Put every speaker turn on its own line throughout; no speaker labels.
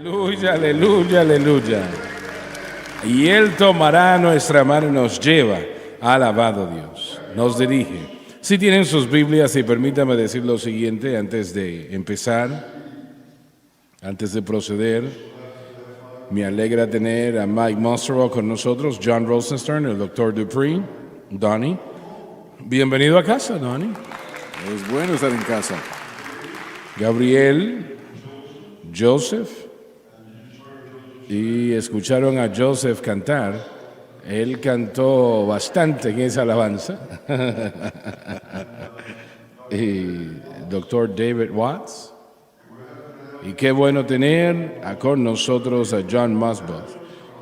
Aleluya, aleluya, aleluya. Y Él tomará nuestra mano y nos lleva. Alabado Dios. Nos dirige. Si tienen sus Biblias, y permítame decir lo siguiente antes de empezar, antes de proceder. Me alegra tener a Mike Monstero con nosotros, John Rosenstern, el Dr. Dupree, Donnie. Bienvenido a casa, Donnie.
Es bueno estar en casa.
Gabriel, Joseph. Y escucharon a Joseph cantar. Él cantó bastante en esa alabanza. Y Dr. David Watts. Y qué bueno tener con nosotros a John Musbeth.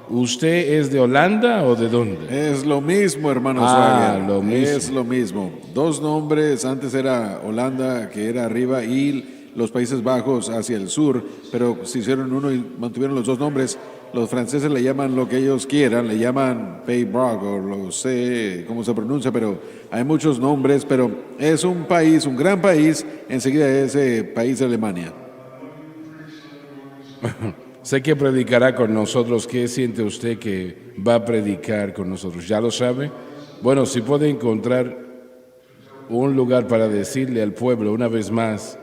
¿Usted es de Holanda o de dónde?
Es lo mismo, hermano Swagger.
Lo mismo.
Es lo mismo. Dos nombres, antes era Holanda, que era arriba, y los Países Bajos hacia el sur, pero se hicieron uno y mantuvieron los dos nombres. Los franceses le llaman lo que ellos quieran, le llaman Pays Bas o lo sé cómo se pronuncia, pero hay muchos nombres, pero es un país, un gran país, enseguida ese país de Alemania.
Sé que predicará con nosotros. ¿Qué siente usted que va a predicar con nosotros? ¿Ya lo sabe? Bueno, si puede encontrar un lugar para decirle al pueblo una vez más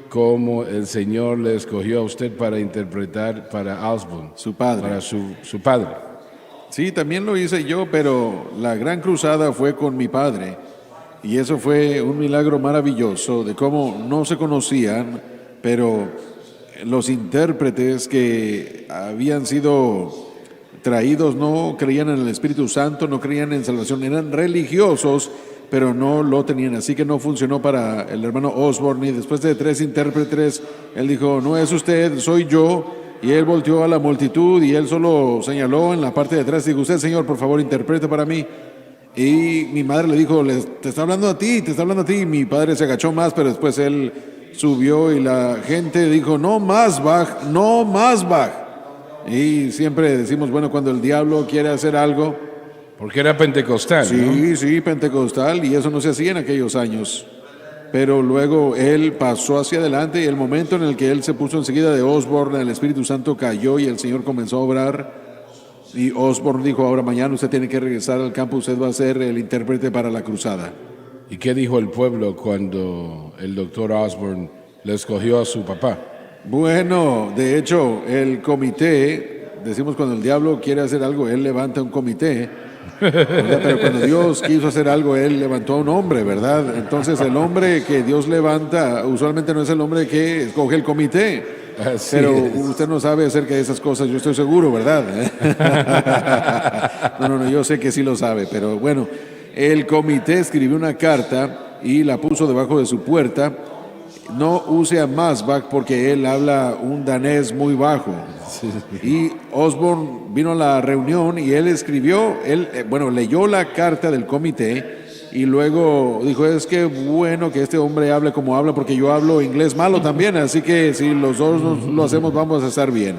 cómo el Señor le escogió a usted para interpretar para Osborne,
Su padre.
para su padre.
Sí, también lo hice yo, pero la gran cruzada fue con mi padre. Y eso fue un milagro maravilloso de cómo no se conocían, pero los intérpretes que habían sido traídos no creían en el Espíritu Santo, no creían en salvación, eran religiosos, pero no lo tenían, así que no funcionó para el hermano Osborne. Y después de 3 intérpretes, él dijo, no es usted, soy yo. Y él volteó a la multitud y él solo señaló en la parte de atrás, dijo, usted, Señor, por favor, interprete para mí. Y mi madre le dijo, te está hablando a ti, te está hablando a ti. Y mi padre se agachó más, pero después él subió y la gente dijo, no más Bach, no más Bach. Y siempre decimos, bueno, cuando el diablo quiere hacer algo,
Porque era pentecostal,
sí,
¿no?
sí, pentecostal, y eso no se hacía en aquellos años. Pero luego él pasó hacia adelante y el momento en el que él se puso enseguida de Osborne, el Espíritu Santo cayó y el Señor comenzó a obrar. Y Osborne dijo, ahora mañana usted tiene que regresar al campo, usted va a ser el intérprete para la cruzada.
¿Y qué dijo el pueblo cuando el doctor Osborne le escogió a su papá?
Bueno, de hecho, el comité, decimos cuando el diablo quiere hacer algo, él levanta un comité. ¿Verdad? Pero cuando Dios quiso hacer algo, Él levantó a un hombre, ¿verdad? Entonces el hombre que Dios levanta usualmente no es el hombre que escoge el comité.
Así
Pero
es.
usted no sabe acerca de esas cosas, yo estoy seguro, ¿verdad? No, yo sé que sí lo sabe, pero bueno, el comité escribió una carta y la puso debajo de su puerta. No use a Masbach porque él habla un danés muy bajo. Y Osborne vino a la reunión y él escribió, leyó la carta del comité y luego dijo, es que bueno que este hombre hable como habla porque yo hablo inglés malo también, así que si los dos lo hacemos vamos a estar bien.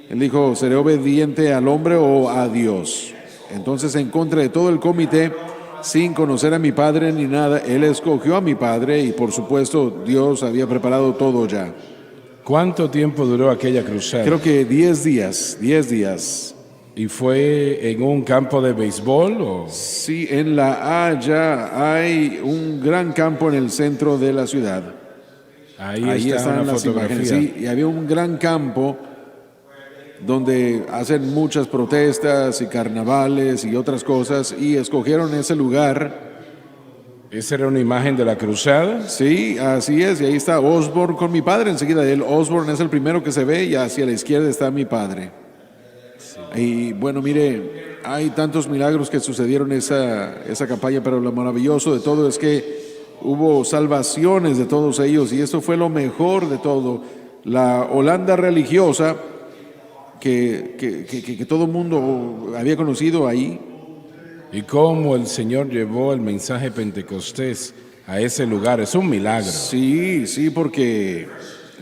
Él dijo, ¿seré obediente al hombre o a Dios? Entonces, en contra de todo el comité, sin conocer a mi padre ni nada, él escogió a mi padre y por supuesto Dios había preparado todo ya.
¿Cuánto tiempo duró aquella cruzada?
Creo que 10 días.
¿Y fue en un campo de béisbol o...?
Sí, en La Haya hay un gran campo en el centro de la ciudad.
Ahí está
están
una
las
fotografía.
imágenes. Sí, y había un gran campo donde hacen muchas protestas y carnavales y otras cosas y escogieron ese lugar.
¿Esa era una imagen de la cruzada?
Sí, así es, y ahí está Osborne con mi padre enseguida de él. Osborne es el primero que se ve y hacia la izquierda está mi padre. Sí. Y bueno, mire, hay tantos milagros que sucedieron esa campaña, pero lo maravilloso de todo es que hubo salvaciones de todos ellos y eso fue lo mejor de todo. La Holanda religiosa que todo el mundo había conocido ahí.
Y cómo el Señor llevó el mensaje pentecostés a ese lugar, es un milagro.
Sí, porque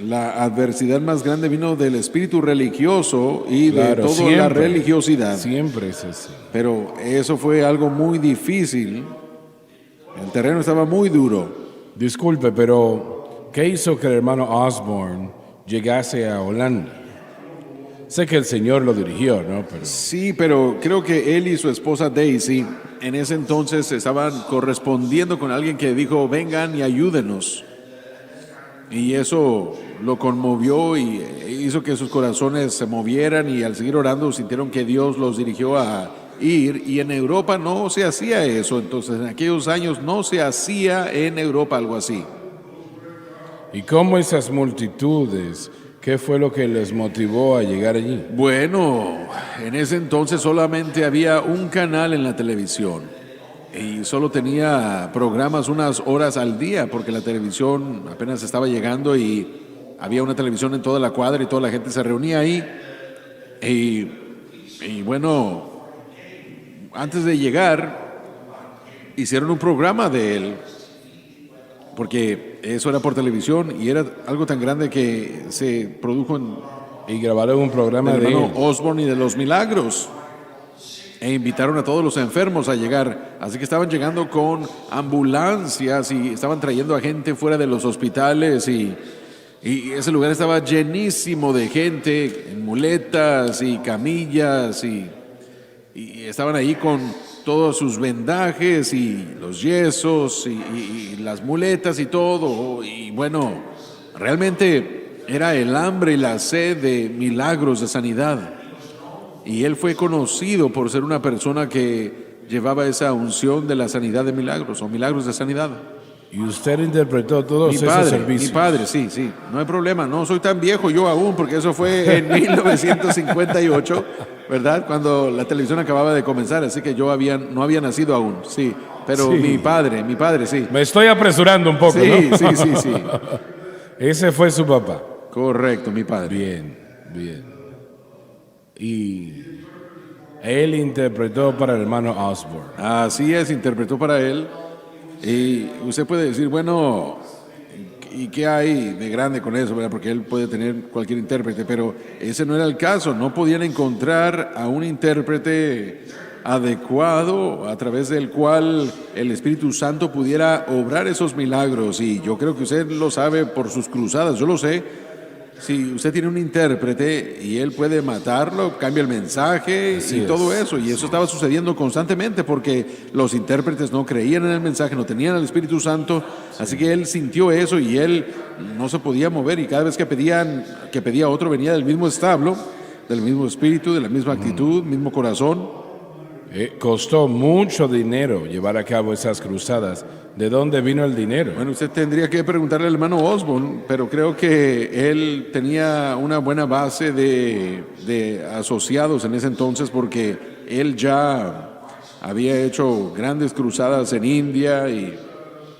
la adversidad más grande vino del espíritu religioso y de toda la religiosidad.
Siempre es así.
Pero eso fue algo muy difícil. El terreno estaba muy duro.
Disculpe, pero ¿qué hizo que el hermano Osborne llegase a Holanda? Sé que el Señor lo dirigió, ¿no? Pero
Sí, pero creo que él y su esposa Daisy en ese entonces estaban correspondiendo con alguien que dijo, vengan y ayúdenos. Y eso lo conmovió y hizo que sus corazones se movieran y al seguir orando sintieron que Dios los dirigió a ir. Y en Europa no se hacía eso, entonces en aquellos años no se hacía en Europa algo así.
¿y cómo esas multitudes? ¿Qué fue lo que les motivó a llegar allí?
Bueno, en ese entonces solamente había un canal en la televisión y solo tenía programas unas horas al día porque la televisión apenas estaba llegando y había una televisión en toda la cuadra y toda la gente se reunía ahí. Y bueno, antes de llegar, hicieron un programa de él porque eso era por televisión y era algo tan grande que se produjo en
Y grabaron un programa
del
de
hermano
él.
Osborne y de los milagros. E invitaron a todos los enfermos a llegar. Así que estaban llegando con ambulancias y estaban trayendo a gente fuera de los hospitales y ese lugar estaba llenísimo de gente en muletas y camillas y estaban ahí con todos sus vendajes y los yesos y las muletas y todo. Y bueno, realmente era el hambre y la sed de milagros, de sanidad. Y él fue conocido por ser una persona que llevaba esa unción de la sanidad de milagros o milagros de sanidad.
Y usted interpretó todos esos
Mi
servicios.
padre, sí, no hay problema. No soy tan viejo yo aún, porque eso fue en 1958, ¿verdad? Cuando la televisión acababa de comenzar, así que yo no había nacido aún, sí. Pero
Sí.
mi padre, sí.
Me estoy apresurando un poco,
Sí,
¿no?
sí.
Ese fue su papá.
Correcto, mi padre.
Bien, bien. Y él interpretó para el hermano Osborne.
Así es, interpretó para él. Y usted puede decir, bueno, ¿y qué hay de grande con eso? ¿Verdad? Porque él puede tener cualquier intérprete, pero ese no era el caso. No podían encontrar a un intérprete adecuado a través del cual el Espíritu Santo pudiera obrar esos milagros. Y yo creo que usted lo sabe por sus cruzadas, yo lo sé. Si usted tiene un intérprete y él puede matarlo, cambia el mensaje
Así
y
es.
todo eso. Y eso estaba sucediendo constantemente porque los intérpretes no creían en el mensaje, no tenían al Espíritu Santo. Así que él sintió eso y él no se podía mover. Y cada vez que pedía otro, venía del mismo establo, del mismo espíritu, de la misma actitud, mismo corazón.
Costó mucho dinero llevar a cabo esas cruzadas. ¿De dónde vino el dinero?
Bueno, usted tendría que preguntarle al hermano Osborne, pero creo que él tenía una buena base de asociados en ese entonces porque él ya había hecho grandes cruzadas en India y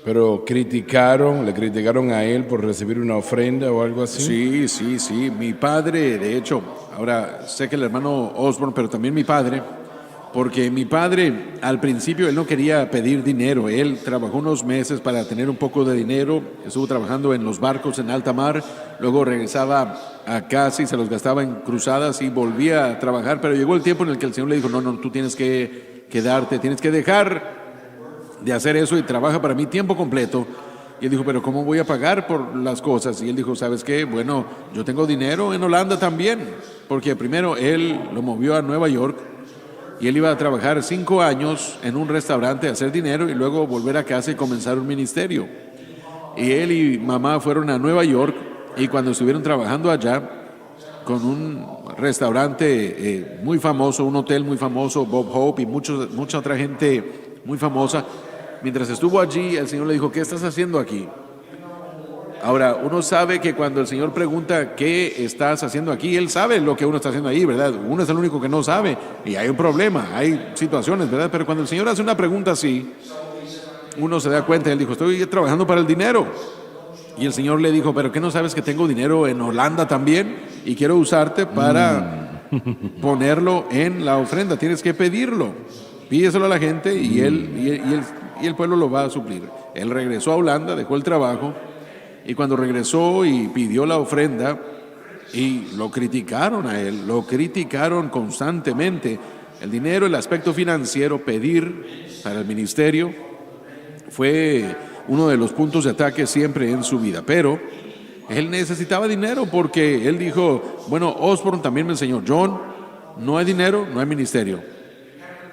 Pero le criticaron a él por recibir una ofrenda o algo así.
sí. Mi padre, de hecho, ahora sé que el hermano Osborne, pero también mi padre, porque mi padre al principio él no quería pedir dinero, él trabajó unos meses para tener un poco de dinero, estuvo trabajando en los barcos en alta mar, luego regresaba a casa y se los gastaba en cruzadas y volvía a trabajar, pero llegó el tiempo en el que el Señor le dijo, no, tú tienes que quedarte, tienes que dejar de hacer eso y trabaja para mí tiempo completo. Y él dijo, pero ¿cómo voy a pagar por las cosas? Y él dijo, ¿sabes qué? Bueno, yo tengo dinero en Holanda también, porque primero él lo movió a Nueva York y él iba a trabajar 5 años en un restaurante, hacer dinero y luego volver a casa y comenzar un ministerio. Y él y mamá fueron a Nueva York y cuando estuvieron trabajando allá con un restaurante muy famoso, un hotel muy famoso, Bob Hope y mucha otra gente muy famosa, mientras estuvo allí el Señor le dijo, ¿qué estás haciendo aquí? Ahora, uno sabe que cuando el Señor pregunta ¿qué estás haciendo aquí? Él sabe lo que uno está haciendo ahí, ¿verdad? Uno es el único que no sabe y hay un problema, hay situaciones, ¿verdad? Pero cuando el Señor hace una pregunta así, uno se da cuenta, él dijo, estoy trabajando para el dinero. Y el Señor le dijo, ¿pero qué no sabes que tengo dinero en Holanda también? Y quiero usarte para ponerlo en la ofrenda, tienes que pedirlo. Pídeselo a la gente y el pueblo lo va a suplir. Él regresó a Holanda, dejó el trabajo. Y cuando regresó y pidió la ofrenda, y lo criticaron a él, lo criticaron constantemente. El dinero, el aspecto financiero, pedir para el ministerio, fue uno de los puntos de ataque siempre en su vida. Pero él necesitaba dinero porque él dijo, bueno, Osborne también me enseñó, John, no hay dinero, no hay ministerio.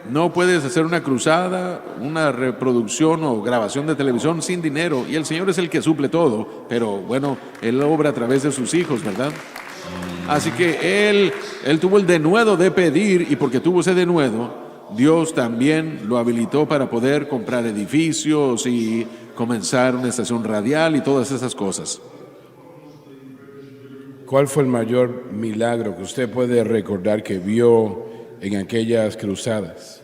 No puedes hacer una cruzada, una reproducción o grabación de televisión sin dinero. Y el Señor es el que suple todo, pero bueno, Él obra a través de sus hijos, ¿verdad? Así que él tuvo el denuedo de pedir, y porque tuvo ese denuedo, Dios también lo habilitó para poder comprar edificios y comenzar una estación radial y todas esas cosas.
¿Cuál fue el mayor milagro que usted puede recordar que vio en aquellas cruzadas?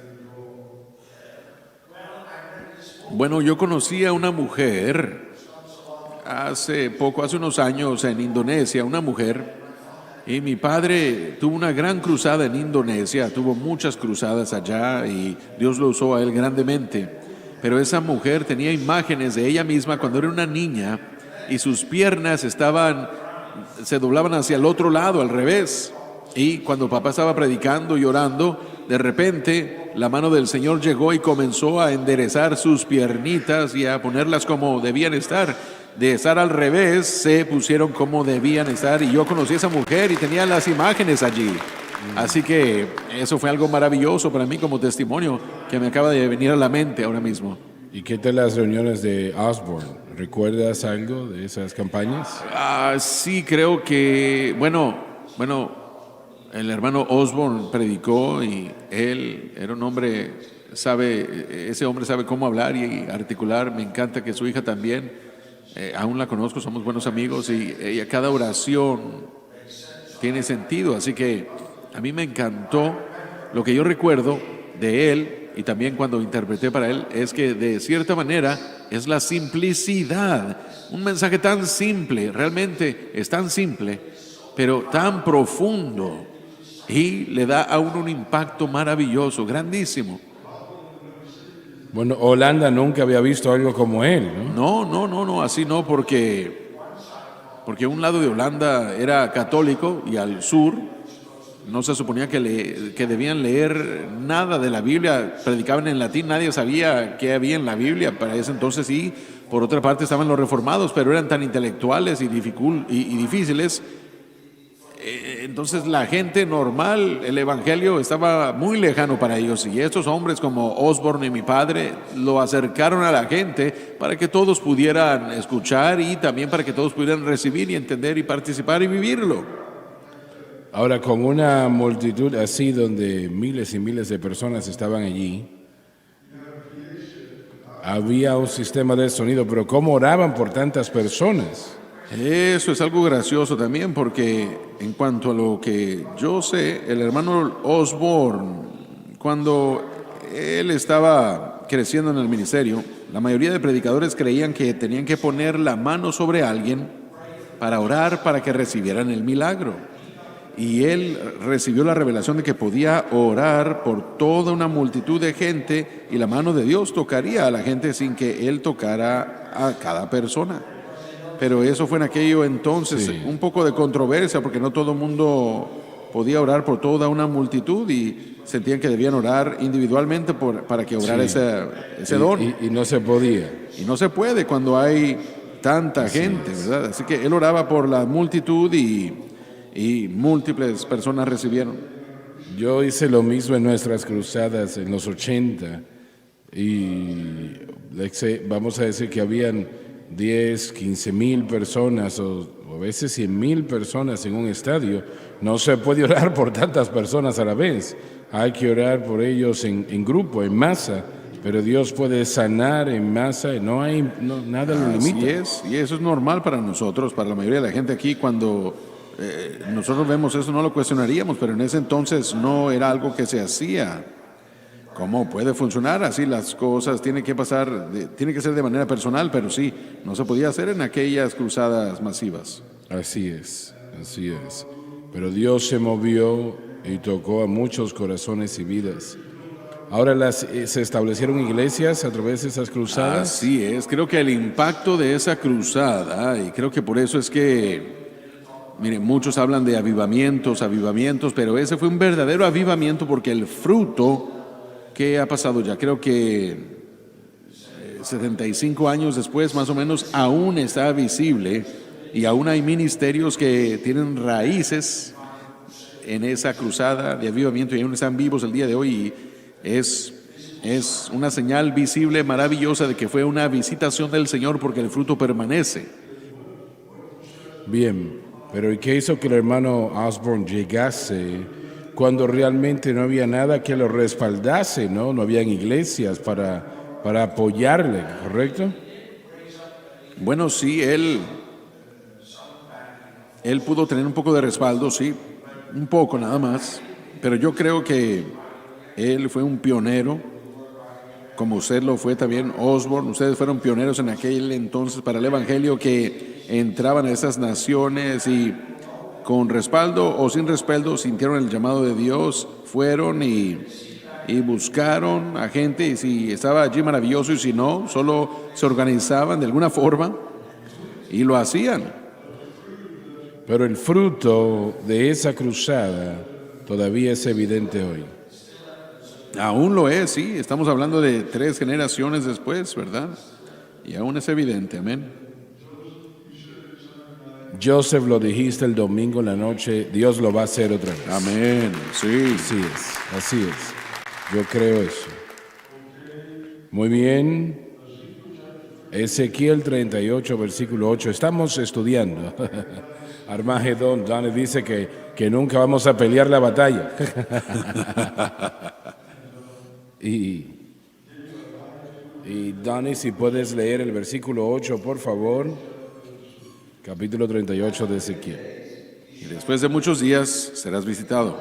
Bueno, yo conocí a una mujer hace unos años en Indonesia, una mujer, y mi padre tuvo una gran cruzada en Indonesia, tuvo muchas cruzadas allá y Dios lo usó a él grandemente. Pero esa mujer tenía imágenes de ella misma cuando era una niña y sus piernas se doblaban hacia el otro lado, al revés. Y cuando papá estaba predicando y orando, de repente la mano del Señor llegó y comenzó a enderezar sus piernitas y a ponerlas como debían estar. De estar al revés, se pusieron como debían estar. Y yo conocí a esa mujer y tenía las imágenes allí. Así que eso fue algo maravilloso para mí como testimonio que me acaba de venir a la mente ahora mismo.
¿Y qué tal las reuniones de Osborne? ¿Recuerdas algo de esas campañas?
Sí, creo que, bueno, el hermano Osborne predicó y él era un hombre, ese hombre sabe cómo hablar y articular. Me encanta que su hija también, aún la conozco, somos buenos amigos y ella, cada oración tiene sentido. Así que a mí me encantó. Lo que yo recuerdo de él y también cuando interpreté para él es que de cierta manera es la simplicidad. Un mensaje tan simple, realmente es tan simple, pero tan profundo. Y le da a uno un impacto maravilloso, grandísimo.
Bueno, Holanda nunca había visto algo como él, ¿no?
No, así no, porque un lado de Holanda era católico y al sur no se suponía que debían leer nada de la Biblia, predicaban en latín, nadie sabía qué había en la Biblia para ese entonces. Y por otra parte estaban los reformados, pero eran tan intelectuales y difíciles. Entonces la gente normal, el evangelio estaba muy lejano para ellos, y estos hombres como Osborne y mi padre lo acercaron a la gente para que todos pudieran escuchar y también para que todos pudieran recibir y entender y participar y vivirlo.
Ahora, con una multitud así donde miles y miles de personas estaban allí, había un sistema de sonido, pero ¿cómo oraban por tantas personas?
Eso es algo gracioso también, porque en cuanto a lo que yo sé, el hermano Osborne, cuando él estaba creciendo en el ministerio, la mayoría de predicadores creían que tenían que poner la mano sobre alguien para orar para que recibieran el milagro. Y él recibió la revelación de que podía orar por toda una multitud de gente y la mano de Dios tocaría a la gente sin que él tocara a cada persona. Pero eso fue en aquello entonces, sí, un poco de controversia, porque no todo el mundo podía orar por toda una multitud y sentían que debían orar individualmente para que obrara ese don.
Y no se podía.
Y no se puede cuando hay tanta gente, ¿verdad? Así que él oraba por la multitud y múltiples personas recibieron.
Yo hice lo mismo en nuestras cruzadas en los 80 y vamos a decir que habían 10, 15 mil personas o a veces 100 mil personas en un estadio. No se puede orar por tantas personas a la vez. Hay que orar por ellos en grupo, en masa. Pero Dios puede sanar en masa, nada lo limita.
Y eso es normal para nosotros, para la mayoría de la gente aquí. Cuando nosotros vemos eso no lo cuestionaríamos, pero en ese entonces no era algo que se hacía. ¿Cómo puede funcionar así las cosas? Tiene que ser de manera personal, pero sí, no se podía hacer en aquellas cruzadas masivas.
Así es. Pero Dios se movió y tocó a muchos corazones y vidas. Ahora se establecieron iglesias a través de esas cruzadas.
Así es, creo que el impacto de esa cruzada, y creo que por eso es que, miren, muchos hablan de avivamientos, pero ese fue un verdadero avivamiento porque el fruto que ha pasado ya, creo que 75 años después más o menos, aún está visible y aún hay ministerios que tienen raíces en esa cruzada de avivamiento y aún están vivos el día de hoy. Y es una señal visible, maravillosa, de que fue una visitación del Señor, porque el fruto permanece.
Bien, pero ¿y qué hizo que el hermano Osborne llegase cuando realmente no había nada que lo respaldase, ¿no? No habían iglesias para apoyarle, ¿correcto?
Bueno, sí, él pudo tener un poco de respaldo, sí, un poco nada más, pero yo creo que él fue un pionero, como usted lo fue también, Osborne. Ustedes fueron pioneros en aquel entonces para el Evangelio, que entraban a esas naciones y con respaldo o sin respaldo sintieron el llamado de Dios, fueron y buscaron a gente, y si estaba allí, maravilloso, y si no, solo se organizaban de alguna forma y lo hacían.
Pero el fruto de esa cruzada todavía es evidente hoy.
Aún lo es, sí, estamos hablando de 3 generaciones después, ¿verdad? Y aún es evidente, amén.
Joseph, lo dijiste el domingo en la noche, Dios lo va a hacer otra vez.
Amén, sí.
Así es. Yo creo eso. Muy bien. Ezequiel 38, versículo 8. Estamos estudiando. Armagedón. Donnie dice que nunca vamos a pelear la batalla. y Donnie, si puedes leer el versículo 8, por favor. Capítulo 38 de Ezequiel.
Y después de muchos días serás visitado.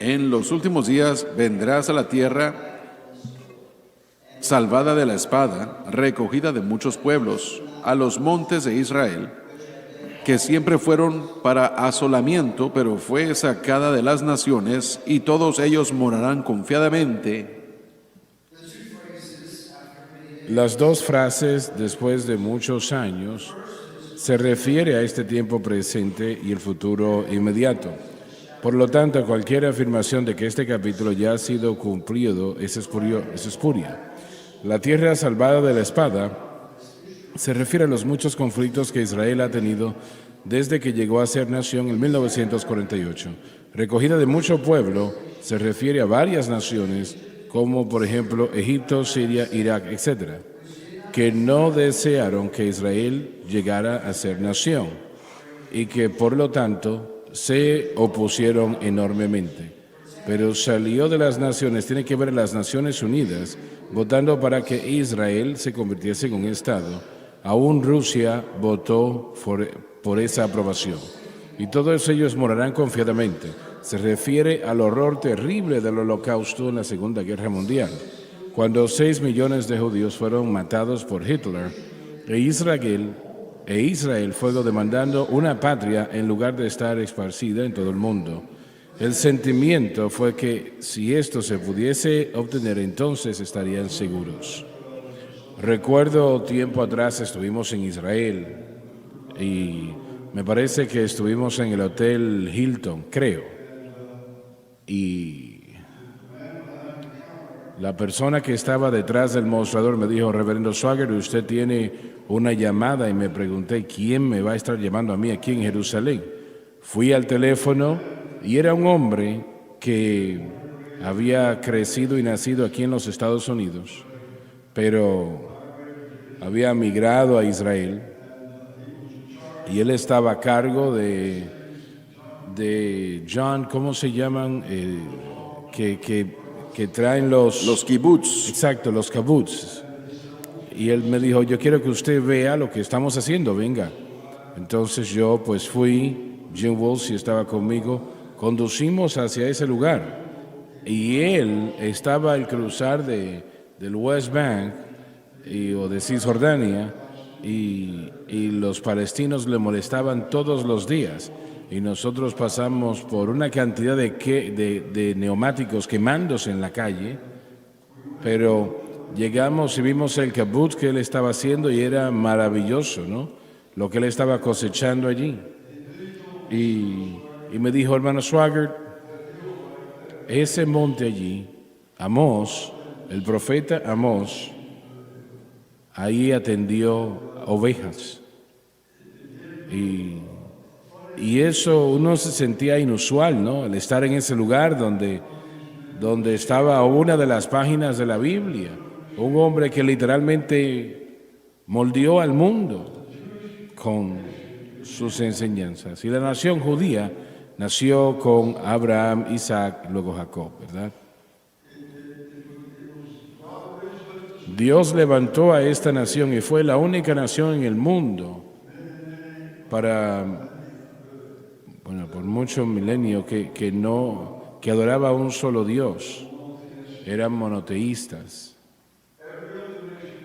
En los últimos días vendrás a la tierra salvada de la espada, recogida de muchos pueblos, a los montes de Israel, que siempre fueron para asolamiento, pero fue sacada de las naciones, y todos ellos morarán confiadamente.
Las dos frases, después de muchos años, se refiere a este tiempo presente y el futuro inmediato. Por lo tanto, cualquier afirmación de que este capítulo ya ha sido cumplido es espuria. La tierra salvada de la espada se refiere a los muchos conflictos que Israel ha tenido desde que llegó a ser nación en 1948. Recogida de mucho pueblo se refiere a varias naciones, como por ejemplo Egipto, Siria, Irak, etc., que no desearon que Israel llegara a ser nación y que por lo tanto se opusieron enormemente. Pero salió de las naciones, tiene que ver a las Naciones Unidas, votando para que Israel se convirtiese en un Estado. Aún Rusia votó por esa aprobación. Y todos ellos morarán confiadamente. Se refiere al horror terrible del Holocausto en la Segunda Guerra Mundial, cuando 6 millones de judíos fueron matados por Hitler, e Israel fue demandando una patria en lugar de estar esparcida en todo el mundo. El sentimiento fue que si esto se pudiese obtener, entonces estarían seguros. Recuerdo tiempo atrás estuvimos en Israel y me parece que estuvimos en el Hotel Hilton, creo. Y la persona que estaba detrás del mostrador me dijo: Reverendo Swagger, usted tiene una llamada, y me pregunté quién me va a estar llamando a mí aquí en Jerusalén. Fui al teléfono y era un hombre que había crecido y nacido aquí en los Estados Unidos, pero había migrado a Israel y él estaba a cargo de John, ¿cómo se llaman? Que traen los
kibbutz.
Exacto, los kibbutz. Y él me dijo: yo quiero que usted vea lo que estamos haciendo, venga. Entonces yo pues fui, Jim Wolsey estaba conmigo, conducimos hacia ese lugar. Y él estaba al cruzar del West Bank o de Cisjordania, y los palestinos le molestaban todos los días. Y nosotros pasamos por una cantidad de neumáticos quemándose en la calle, pero llegamos y vimos el kibbutz que él estaba haciendo, y era maravilloso, ¿no? Lo que él estaba cosechando allí. Y me dijo: hermano Swagger, ese monte allí, Amós, el profeta Amós, ahí atendió ovejas. Y eso uno se sentía inusual, ¿no? El estar en ese lugar donde estaba una de las páginas de la Biblia, un hombre que literalmente moldeó al mundo con sus enseñanzas. Y la nación judía nació con Abraham, Isaac, luego Jacob, ¿verdad? Dios levantó a esta nación y fue la única nación en el mundo por muchos milenios que adoraba a un solo Dios. Eran monoteístas.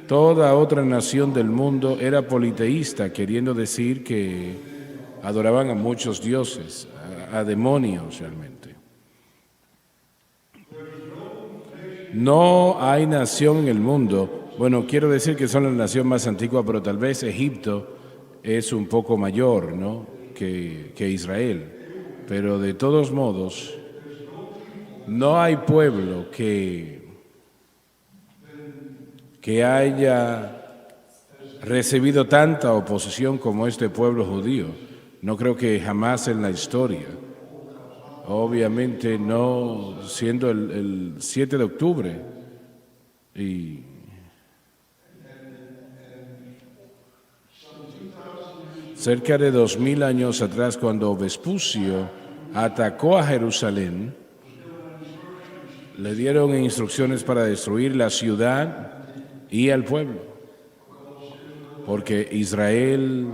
Toda otra nación del mundo era politeísta, queriendo decir que adoraban a muchos dioses, a demonios realmente. No hay nación en el mundo, bueno, quiero decir que son la nación más antigua, pero tal vez Egipto es un poco mayor, ¿no?, que Israel. Pero de todos modos, no hay pueblo que haya recibido tanta oposición como este pueblo judío. No creo que jamás en la historia. Obviamente no siendo el 7 de octubre. Y cerca de 2000 años atrás, cuando Vespucio atacó a Jerusalén, le dieron instrucciones para destruir la ciudad y al pueblo, porque Israel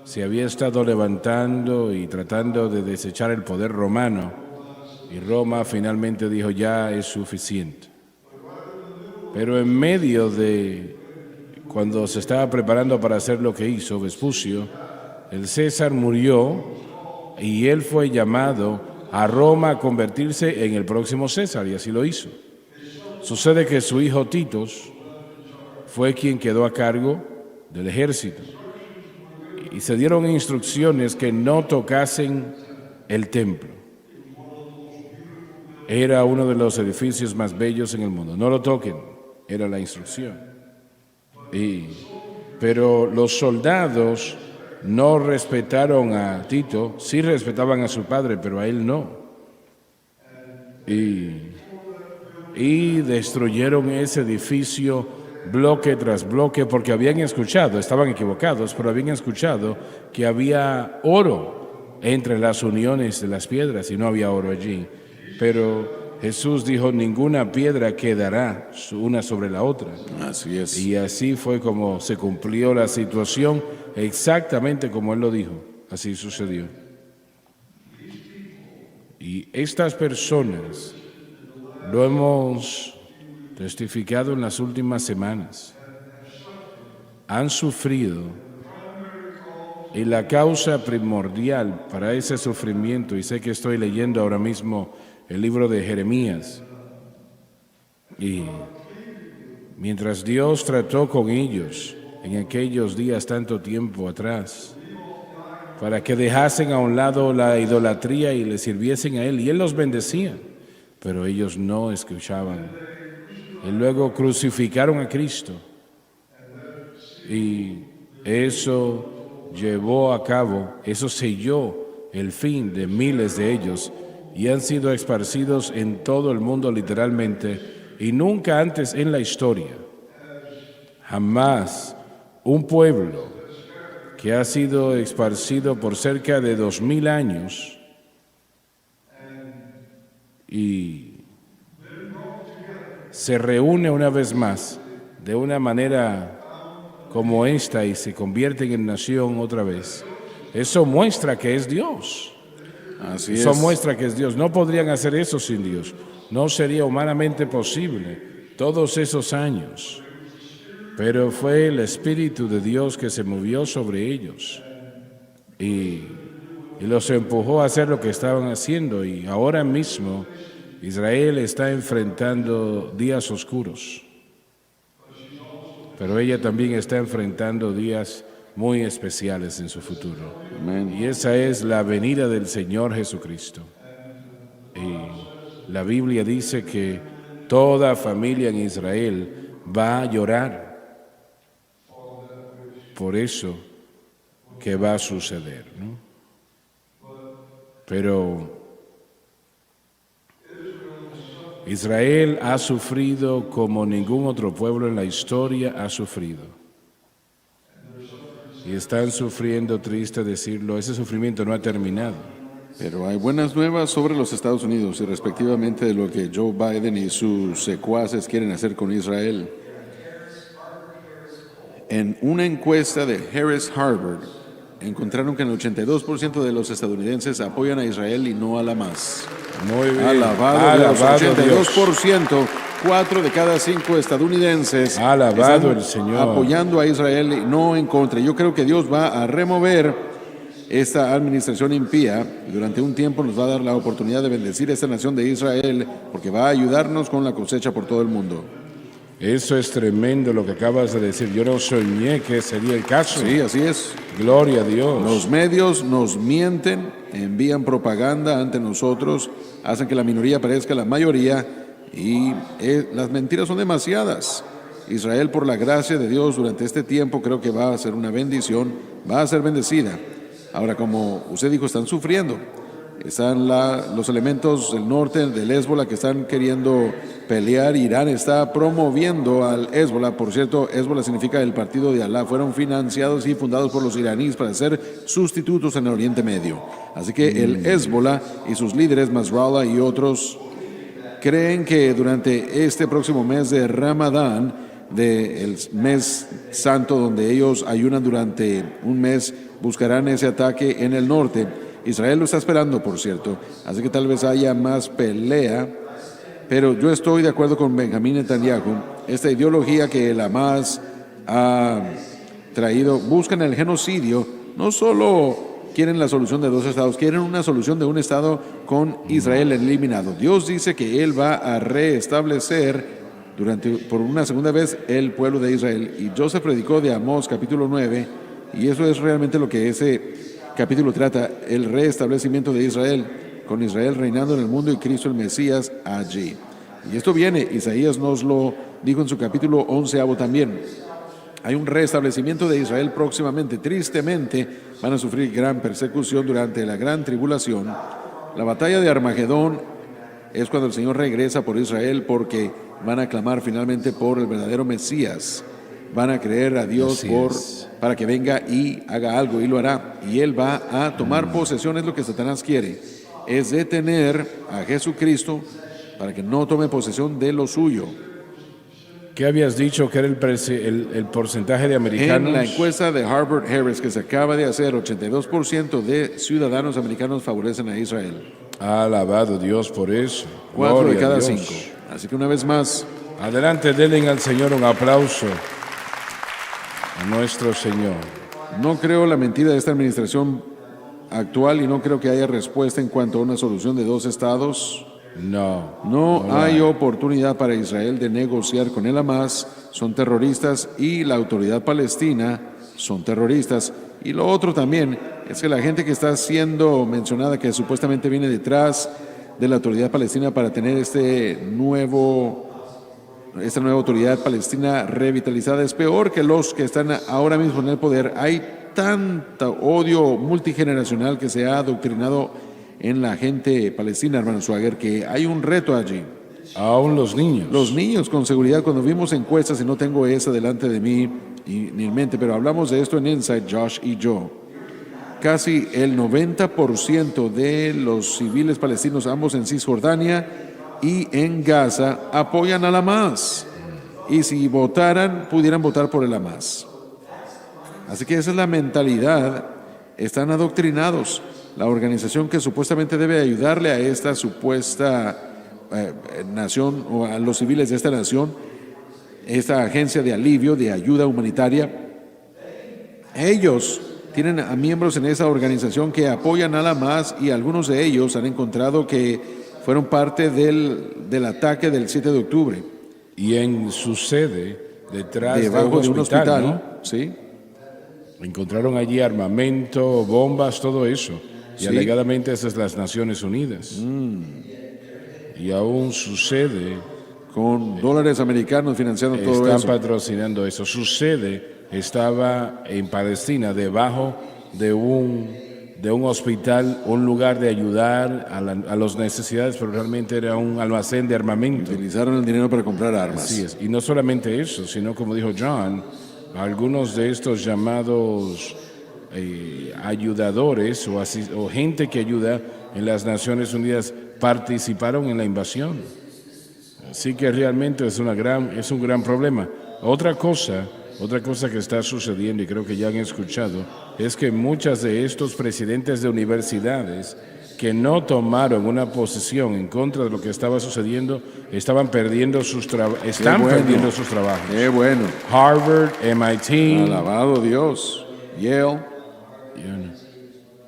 se había estado levantando y tratando de desechar el poder romano, y Roma finalmente dijo ya es suficiente. Pero en medio de cuando se estaba preparando para hacer lo que hizo Vespucio, el César murió y él fue llamado a Roma a convertirse en el próximo César, y así lo hizo. Sucede que su hijo Titus fue quien quedó a cargo del ejército y se dieron instrucciones que no tocasen el templo. Era uno de los edificios más bellos en el mundo. No lo toquen, era la instrucción. Pero los soldados no respetaron a Tito, sí respetaban a su padre, pero a él no. Y destruyeron ese edificio bloque tras bloque, porque habían escuchado, estaban equivocados, pero habían escuchado que había oro entre las uniones de las piedras y no había oro allí. Pero Jesús dijo, ninguna piedra quedará una sobre la otra.
Así es.
Y así fue como se cumplió la situación, exactamente como Él lo dijo. Así sucedió. Y estas personas lo hemos testificado en las últimas semanas. Han sufrido, y la causa primordial para ese sufrimiento, y sé que estoy leyendo ahora mismo el libro de Jeremías, y mientras Dios trató con ellos en aquellos días tanto tiempo atrás, para que dejasen a un lado la idolatría y le sirviesen a Él, y Él los bendecía, pero ellos no escuchaban. Y luego crucificaron a Cristo, y eso llevó a cabo, eso selló el fin de miles de ellos, y han sido esparcidos en todo el mundo literalmente, y nunca antes en la historia, jamás un pueblo que ha sido esparcido por cerca de 2000 años y se reúne una vez más de una manera como esta y se convierte en nación otra vez. Eso muestra que es Dios.
Así
Eso
es.
muestra que es Dios. No podrían hacer eso sin Dios. No sería humanamente posible todos esos años. Pero fue el Espíritu de Dios que se movió sobre ellos y los empujó a hacer lo que estaban haciendo. Y ahora mismo Israel está enfrentando días oscuros, pero ella también está enfrentando días muy especiales en su futuro.
Amén.
Y esa es la venida del Señor Jesucristo. Y la Biblia dice que toda familia en Israel va a llorar por eso que va a suceder, ¿no? Pero Israel ha sufrido como ningún otro pueblo en la historia ha sufrido. Y están sufriendo, triste decirlo, ese sufrimiento no ha terminado.
Pero hay buenas nuevas sobre los Estados Unidos y respectivamente de lo que Joe Biden y sus secuaces quieren hacer con Israel. En una encuesta de Harris Harvard, encontraron que el 82% de los estadounidenses apoyan a Israel y no a Hamas.
Muy bien.
Alabado Dios,
Dios.
82%, 4 de cada 5 estadounidenses
Alabado
están
el Señor.
apoyando a Israel y no en contra. Yo creo que Dios va a remover esta administración impía y durante un tiempo nos va a dar la oportunidad de bendecir a esta nación de Israel porque va a ayudarnos con la cosecha por todo el mundo.
Eso es tremendo lo que acabas de decir. Yo no soñé que sería el caso.
Sí, así es.
Gloria a Dios.
Los medios nos mienten, envían propaganda ante nosotros, hacen que la minoría parezca la mayoría y las mentiras son demasiadas. Israel, por la gracia de Dios, durante este tiempo creo que va a ser una bendición, va a ser bendecida. Ahora, como usted dijo, están sufriendo. Están los elementos del norte del Hezbollah que están queriendo pelear. Irán está promoviendo al Hezbollah. Por cierto, Hezbollah significa el partido de Alá. Fueron financiados y fundados por los iraníes para ser sustitutos en el Oriente Medio. Así que el Hezbollah y sus líderes, Nasrallah y otros, creen que durante este próximo mes de Ramadán, del mes santo, donde ellos ayunan durante un mes, buscarán ese ataque en el norte. Israel lo está esperando, por cierto, así que tal vez haya más pelea, pero yo estoy de acuerdo con Benjamín Netanyahu. Esta ideología que el Hamas ha traído, buscan el genocidio, no solo quieren la solución de 2 estados, quieren una solución de un estado con Israel eliminado. Dios dice que Él va a restablecer por una segunda vez el pueblo de Israel, y Joseph predicó de Amós capítulo 9, y eso es realmente lo que ese capítulo trata, el restablecimiento de Israel, con Israel reinando en el mundo y Cristo el Mesías allí. Y esto viene, Isaías nos lo dijo en su capítulo 11 también. Hay un restablecimiento de Israel próximamente. Tristemente van a sufrir gran persecución durante la gran tribulación. La batalla de Armagedón es cuando el Señor regresa por Israel, porque van a clamar finalmente por el verdadero Mesías. Van a creer a Dios para que venga y haga algo, y lo hará. Y Él va a tomar posesión. Es lo que Satanás quiere, es detener a Jesucristo para que no tome posesión de lo suyo.
¿Qué habías dicho que era el porcentaje de americanos?
En la encuesta de Harvard Harris que se acaba de hacer, 82% de ciudadanos americanos favorecen a Israel.
Alabado Dios por eso.
4 de cada
Dios.
5. Así que una vez más,
adelante, denle al Señor un aplauso. A nuestro Señor.
No creo la mentira de esta administración actual y no creo que haya respuesta en cuanto a una solución de 2 estados. No hay oportunidad para Israel de negociar con el Hamas. Son terroristas y la autoridad palestina son terroristas. Y lo otro también es que la gente que está siendo mencionada, que supuestamente viene detrás de la autoridad palestina para tener esta nueva autoridad palestina revitalizada, es peor que los que están ahora mismo en el poder. Hay tanto odio multigeneracional que se ha adoctrinado en la gente palestina, hermano Swagger, que hay un reto allí.
Aún los niños.
Los niños, con seguridad, cuando vimos encuestas, y no tengo esa delante de mí ni en mente, pero hablamos de esto en Inside, Josh y yo. Casi el 90% de los civiles palestinos, ambos en Cisjordania y en Gaza, apoyan al Hamas. Y si votaran, pudieran votar por el Hamas. Así que esa es la mentalidad. Están adoctrinados. La organización que supuestamente debe ayudarle a esta supuesta nación, o a los civiles de esta nación, esta agencia de alivio, de ayuda humanitaria, ellos tienen a miembros en esa organización que apoyan a Hamas, y algunos de ellos han encontrado que fueron parte del ataque del 7 de octubre.
Y en su sede, detrás
debajo
de un hospital, ¿no?
Sí.
Encontraron allí armamento, bombas, todo eso. Y
Sí.
alegadamente esas son las Naciones Unidas. Y aún sucede.
Con dólares americanos financiando todo
Están
eso.
patrocinando eso. Su sede estaba en Palestina, debajo de un hospital, un lugar de ayudar a los necesidades, pero realmente era un almacén de armamento.
Utilizaron el dinero para comprar armas.
Así es. Y no solamente eso, sino como dijo John, algunos de estos llamados ayudadores o gente que ayuda en las Naciones Unidas participaron en la invasión. Así que realmente es un gran problema. Otra cosa que está sucediendo, y creo que ya han escuchado, es que muchos de estos presidentes de universidades que no tomaron una posición en contra de lo que estaba sucediendo, están perdiendo sus trabajos.
Qué bueno.
Harvard, MIT.
Alabado Dios. Yale.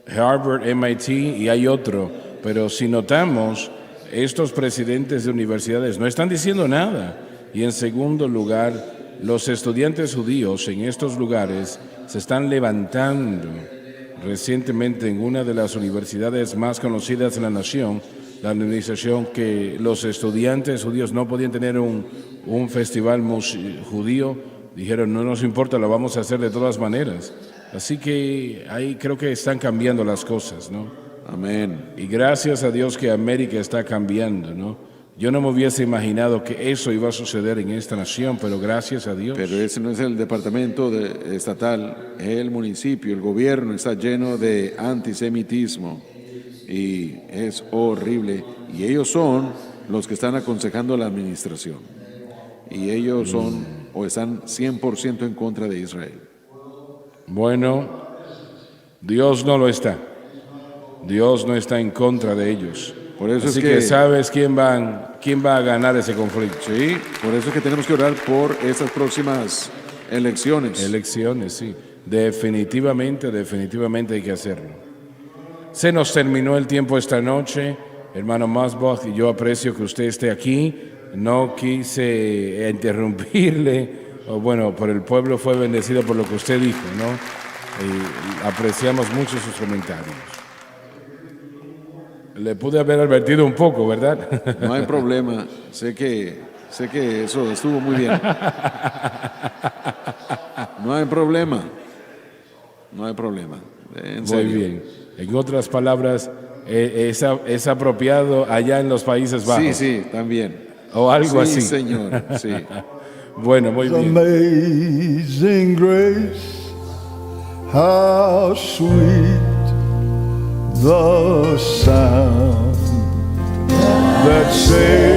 Harvard, MIT y hay otro. Pero si notamos, estos presidentes de universidades no están diciendo nada. Y en segundo lugar, los estudiantes judíos en estos lugares se están levantando. Recientemente en una de las universidades más conocidas en la nación, la administración que los estudiantes judíos no podían tener un festival judío, dijeron no nos importa, lo vamos a hacer de todas maneras. Así que ahí creo que están cambiando las cosas, ¿no?
Amén.
Y gracias a Dios que América está cambiando, ¿no? Yo no me hubiese imaginado que eso iba a suceder en esta nación, pero gracias a Dios.
Pero ese no es el departamento estatal, el municipio, el gobierno está lleno de antisemitismo y es horrible. Y ellos son los que están aconsejando la administración. Y ellos son o están 100% en contra de Israel.
Bueno, Dios no lo está. Dios no está en contra de ellos.
Por eso
Así
es
que sabes quién va a ganar ese conflicto.
Sí, por eso es que tenemos que orar por estas próximas elecciones.
Elecciones, sí. Definitivamente hay que hacerlo. Se nos terminó el tiempo esta noche. Hermano Masbach, yo aprecio que usted esté aquí. No quise interrumpirle. Bueno, pero el pueblo fue bendecido por lo que usted dijo, ¿no? Y apreciamos mucho sus comentarios. Le pude haber advertido un poco, ¿verdad?
No hay problema. Sé que eso estuvo muy bien. No hay problema.
Muy bien. En otras palabras, es apropiado allá en los Países Bajos.
Sí, también.
O algo así.
Sí, señor. Sí.
Bueno, muy bien.
Amazing grace, how sweet the sound that saved